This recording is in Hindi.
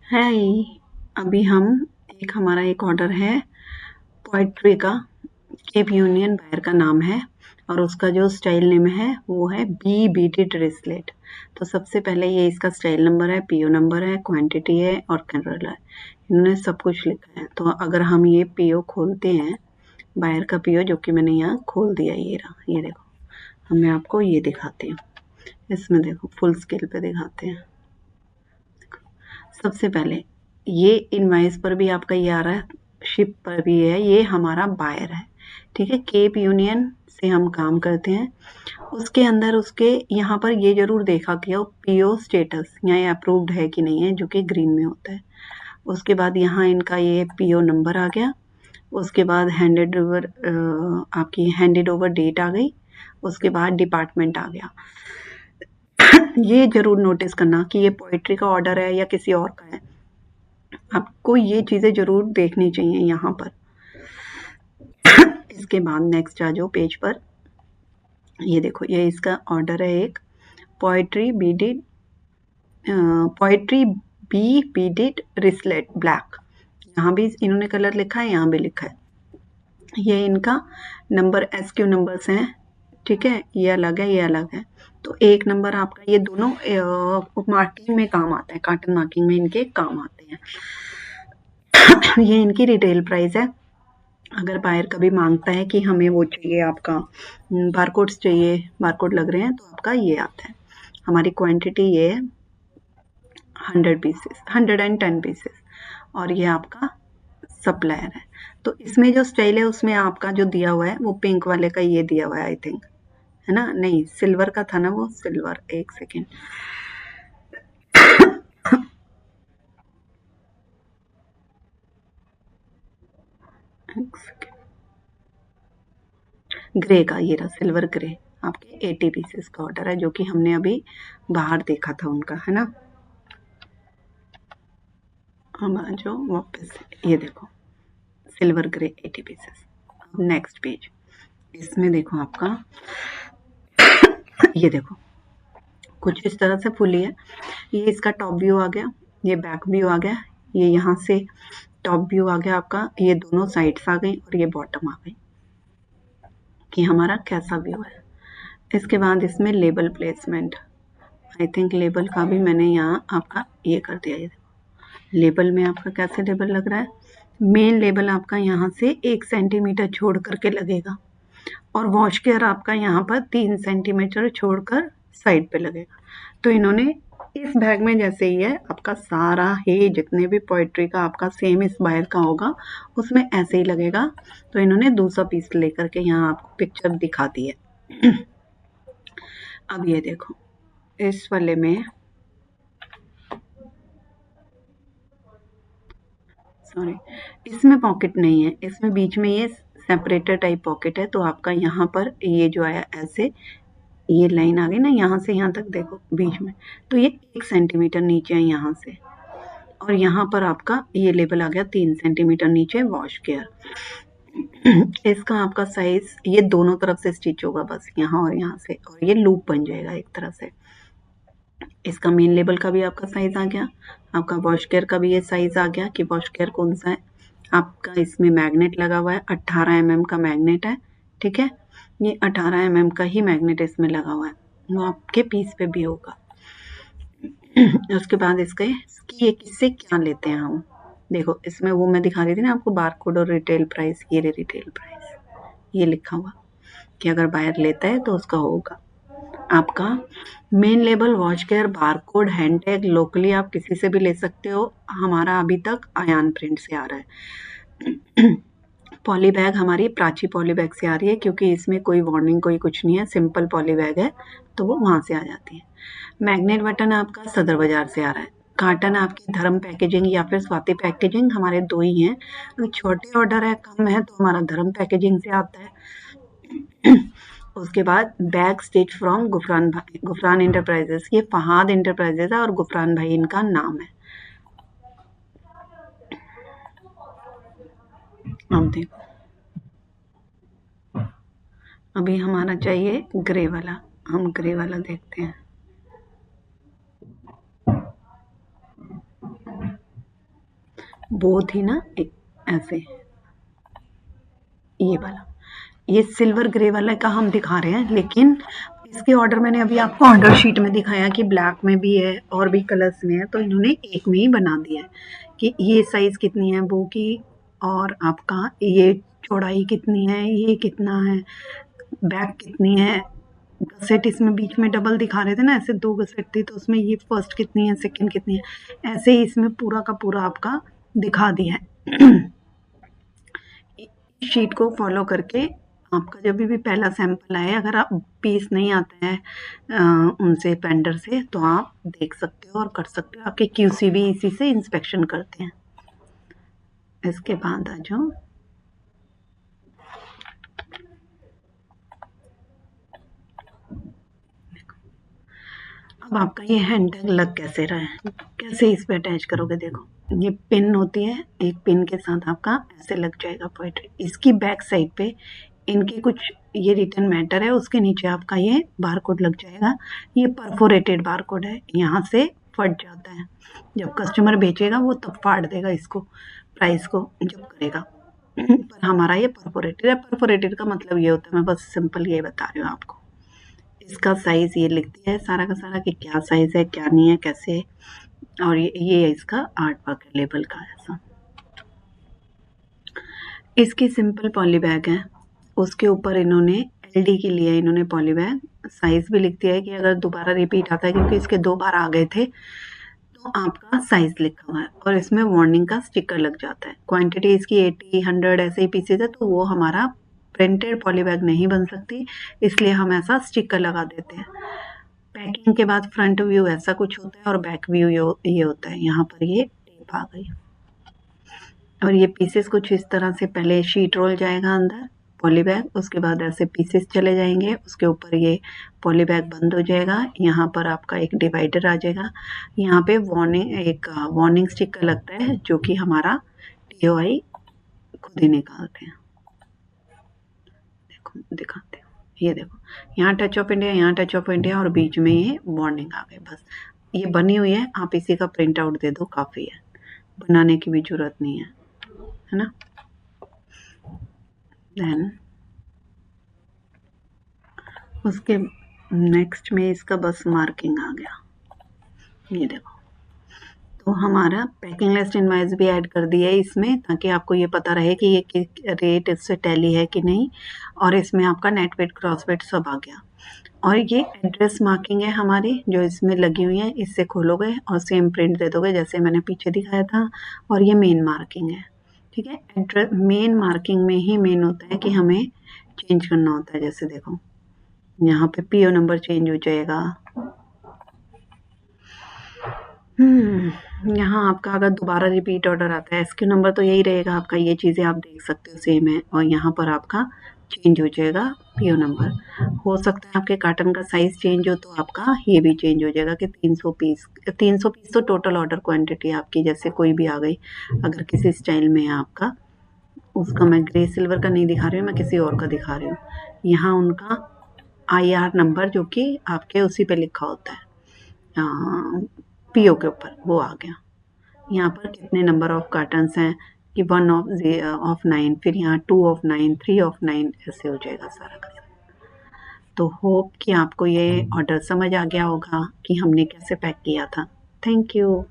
है। अभी हम हमारा एक ऑर्डर है पोएट्री का। केप यूनियन बायर का नाम है और उसका जो स्टाइल नेम है वो है बी बीटेड रिसलेट। तो सबसे पहले ये इसका स्टाइल नंबर है, पीओ नंबर है, क्वांटिटी है और कलर है। इन्होंने सब कुछ लिखा है। तो अगर हम ये पीओ खोलते हैं, बायर का पीओ, जो कि मैंने यहाँ खोल दिया, ये रहा, ये देखो। मैं आपको ये दिखाती हूँ। इसमें देखो फुल स्केल पे दिखाते हैं। सबसे पहले ये इनवाइस पर भी आपका ये आ रहा है, शिप पर भी है, ये हमारा बायर है। ठीक है, केप यूनियन से हम काम करते हैं। उसके अंदर उसके यहाँ पर ये जरूर देखा कि पीओ स्टेटस यहाँ अप्रूव्ड है कि नहीं है, जो कि ग्रीन में होता है। उसके बाद यहाँ इनका ये पीओ नंबर आ गया। उसके बाद आपकी हैंडेड ओवर डेट आ गई। उसके बाद डिपार्टमेंट आ गया। ये जरूर नोटिस करना कि ये पोएट्री का ऑर्डर है या किसी और का है। आपको ये चीजें जरूर देखनी चाहिए यहाँ पर। इसके बाद नेक्स्ट आ जाओ पेज पर। ये देखो, ये इसका ऑर्डर है एक पोएट्री बी बीडेड रिसलेट ब्लैक। यहाँ भी इन्होंने कलर लिखा है, यहाँ भी लिखा है। ये इनका नंबर एसक्यू नंबर्स हैं। ठीक है, ये अलग है, ये अलग है। तो एक नंबर आपका, ये दोनों मार्किंग में काम आता है, कार्टन मार्किंग में इनके काम आते हैं। ये इनकी रिटेल प्राइस है। अगर बायर कभी मांगता है कि हमें वो चाहिए, आपका बारकोड्स चाहिए, बारकोड लग रहे हैं, तो आपका ये आता है। हमारी क्वांटिटी ये है 100 पीसेस, 110 पीसेस। और ये आपका सप्लायर है। तो इसमें जो स्टाइल है उसमें आपका जो दिया हुआ है वो पिंक वाले का ये दिया हुआ है, आई थिंक, है ना? नहीं, सिल्वर का था ना वो, सिल्वर। एक सेकेंड। ग्रे का, ये रहा सिल्वर ग्रे। आपके 80 पीसेस का ऑर्डर है, जो कि हमने अभी बाहर देखा था उनका, है ना? हम आ जाओ वापस। ये देखो सिल्वर ग्रे 80 पीसेस। अब नेक्स्ट पेज, इसमें देखो आपका ये देखो कुछ इस तरह से फुली है। ये इसका टॉप व्यू आ गया, ये बैक व्यू आ गया, ये यहाँ से टॉप व्यू आ गया आपका, ये दोनों साइड्स आ गई और ये बॉटम आ गई कि हमारा कैसा व्यू है। इसके बाद इसमें label placement, I think label का भी मैंने यहाँ आपका ये कर दिया। ये लेबल में आपका कैसे लेबल लग रहा है, मेन लेबल आपका यहाँ से 1 सेंटीमीटर छोड़ करके लगेगा और वॉश केयर आपका यहाँ पर 3 सेंटीमीटर छोड़कर साइड पे लगेगा। तो इन्होंने इस बैग में जैसे ही है आपका सारा ही, जितने भी पोएट्री का आपका सेम इस बायर का होगा उसमें ऐसे ही लगेगा। तो इन्होंने दूसरा पीस लेकर के यहाँ आपको पिक्चर दिखा दी है। अब ये देखो इस वाले में, सॉरी, इसमें पॉकेट नहीं है, इसमें बीच में ये सेपरेटर टाइप पॉकेट है। तो आपका यहाँ पर ये जो आया ऐसे, ये लाइन आ गई ना यहाँ से यहाँ तक, देखो बीच में, तो ये 1 सेंटीमीटर नीचे है यहाँ से। और यहाँ पर आपका ये लेबल आ गया 3 सेंटीमीटर नीचे वॉश केयर। इसका आपका साइज, ये दोनों तरफ से स्टिच होगा बस, यहाँ और यहाँ से, और ये लूप बन जाएगा एक तरह से। इसका मेन लेबल का भी आपका साइज आ गया, आपका वॉश केयर का भी ये साइज आ गया कि वॉश केयर कौन सा है आपका। इसमें मैग्नेट लगा हुआ है, 18 mm का मैग्नेट है। ठीक है, ये 18 mm का ही मैग्नेट इसमें लगा हुआ है, वो आपके पीस पे भी होगा। उसके बाद इसकी ये किससे क्या लेते हैं हम, देखो इसमें वो मैं दिखा रही थी ना आपको, बारकोड और रिटेल प्राइस। ये रिटेल प्राइस ये लिखा हुआ कि अगर बायर लेता है तो उसका होगा आपका main label, watch care, barcode, hand tag. Locally आप किसी से भी ले सकते हो, हमारा अभी तक आयान प्रिंट से आ रहा है। पॉली बैग हमारी प्राची पॉली बैग से आ रही है, क्योंकि इसमें कोई वार्निंग कोई कुछ नहीं है, सिंपल पॉली बैग है, तो वो वहाँ से आ जाती है। मैग्नेट बटन आपका सदर बाजार से आ रहा है। कार्टन आपकी धर्म पैकेजिंग या फिर स्वाति पैकेजिंग, हमारे 2 ही हैं। अगर छोटे ऑर्डर है, कम है, तो हमारा धर्म पैकेजिंग से आता है। उसके बाद bag stitch from Gufran enterprises. ये फहाद इंटरप्राइजेस है और गुफरान भाई इनका नाम है। अब देखो, अभी हमारा चाहिए ग्रे वाला, हम ग्रे वाला देखते हैं। वो थी ना ऐसे, ये वाला, ये सिल्वर ग्रे वाला का हम दिखा रहे हैं, लेकिन इसके ऑर्डर मैंने अभी आपको ऑर्डर शीट में दिखाया कि ब्लैक में भी है और भी कलर्स में है, तो इन्होंने एक में ही बना दिया है कि ये साइज कितनी है वो की, और आपका ये चौड़ाई कितनी है, ये कितना है, बैक कितनी है। गसेट इसमें बीच में डबल दिखा रहे थे ना, ऐसे 2 गसेट थी, तो उसमें ये फर्स्ट कितनी है, सेकंड कितनी है, ऐसे ही इसमें पूरा का पूरा आपका दिखा दिया है। शीट को फॉलो करके आपका जब भी पहला सैंपल आए, अगर आप पीस नहीं आता है उनसे पेंडर से, तो आप देख सकते हो और कर सकते हो। आपके क्यूसी भी इसी से इंस्पेक्शन करते हैं। इसके बाद आ जाओ, अब आपका ये हैंडल लग कैसे रहा है, कैसे इस पे अटैच करोगे। देखो ये पिन होती है, एक पिन के साथ आपका ऐसे लग जाएगा पोएट्री। इसकी बैक साइड पे इनके कुछ ये रिटर्न मैटर है, उसके नीचे आपका ये बारकोड लग जाएगा। ये परफोरेटेड बारकोड है, यहाँ से फट जाता है, जब कस्टमर बेचेगा वो तब फाड़ देगा इसको, प्राइस को जब करेगा। पर हमारा ये परफोरेटेड है। परफोरेटेड का मतलब ये होता है, मैं बस सिंपल ये बता रही हूँ आपको। इसका साइज ये लिख दिया है सारा का सारा कि क्या साइज है, क्या नहीं है, कैसे, और ये इसका आर्ट वर्क लेबल का ऐसा। इसकी सिंपल पॉली बैग है, उसके ऊपर इन्होंने एलडी के लिए इन्होंने पॉली बैग साइज भी लिख दिया है कि अगर दोबारा रिपीट आता है, क्योंकि इसके 2 बार आ गए थे, तो आपका साइज लिखा हुआ है और इसमें वार्निंग का स्टिकर लग जाता है। क्वांटिटी इसकी 80 100 ऐसे ही पीसेज है, तो वो हमारा प्रिंटेड पॉली बैग नहीं बन सकती, इसलिए हम ऐसा स्टिकर लगा देते हैं। पैकिंग के बाद फ्रंट व्यू ऐसा कुछ होता है और बैक व्यू ये होता है। यहाँ पर ये टेप आ गई और ये पीसेस कुछ इस तरह से, पहले शीट रोल जाएगा अंदर पॉली बैग, उसके बाद ऐसे पीसेस चले जाएंगे, उसके ऊपर ये पॉली बैग बंद हो जाएगा। यहाँ पर आपका एक डिवाइडर आ जाएगा, यहाँ पे वार्निंग स्टिकर लगता है, जो कि हमारा टीओआई खुद ही निकालते हैं। देखो दिखाते हैं, ये देखो यहाँ टच ऑफ इंडिया, यहाँ टच ऑफ इंडिया और बीच में ये वार्निंग आ गई। बस ये बनी हुई है, आप इसी का प्रिंट आउट दे दो, काफ़ी है, बनाने की भी जरूरत नहीं है ना। देन उसके नेक्स्ट में इसका बस मार्किंग आ गया, ये देखो। तो हमारा पैकिंग लिस्ट इनवॉइस भी ऐड कर दिया है इसमें, ताकि आपको ये पता रहे कि ये रेट इससे टैली है कि नहीं, और इसमें आपका नेट वेट क्रॉस वेट सब आ गया। और ये एड्रेस मार्किंग है हमारी, जो इसमें लगी हुई है, इससे खोलोगे और सेम प्रिंट दे दोगे जैसे मैंने पीछे दिखाया था। और ये मेन मार्किंग है, ठीक है। एड्रेस मेन मार्किंग में ही मेन होता है कि हमें चेंज करना होता है। जैसे देखो यहाँ पे पीओ नंबर चेंज हो जाएगा। यहाँ आपका अगर दोबारा रिपीट ऑर्डर आता है, एसक्यू नंबर तो यही रहेगा आपका, ये चीज़ें आप देख सकते हो सेम है, और यहाँ पर आपका चेंज हो जाएगा पीओ नंबर। हो सकता है आपके कार्टन का साइज़ चेंज हो, तो आपका ये भी चेंज हो जाएगा कि 300 पीस। 300 पीस तो टोटल ऑर्डर क्वांटिटी आपकी, जैसे कोई भी आ गई अगर किसी स्टाइल में है आपका, उसका मैं ग्रे सिल्वर का नहीं दिखा रही हूँ, मैं किसी और का दिखा रही हूँ। यहाँ उनका IR नंबर जो कि आपके उसी पे लिखा होता है पीओ के ऊपर, वो आ गया। यहाँ पर कितने नंबर ऑफ कार्टन्स हैं कि 1 ऑफ 9, फिर यहाँ 2 ऑफ 9, 3 ऑफ 9, ऐसे हो जाएगा सारा का सारा। तो होप कि आपको ये ऑर्डर समझ आ गया होगा कि हमने कैसे पैक किया था। Thank you.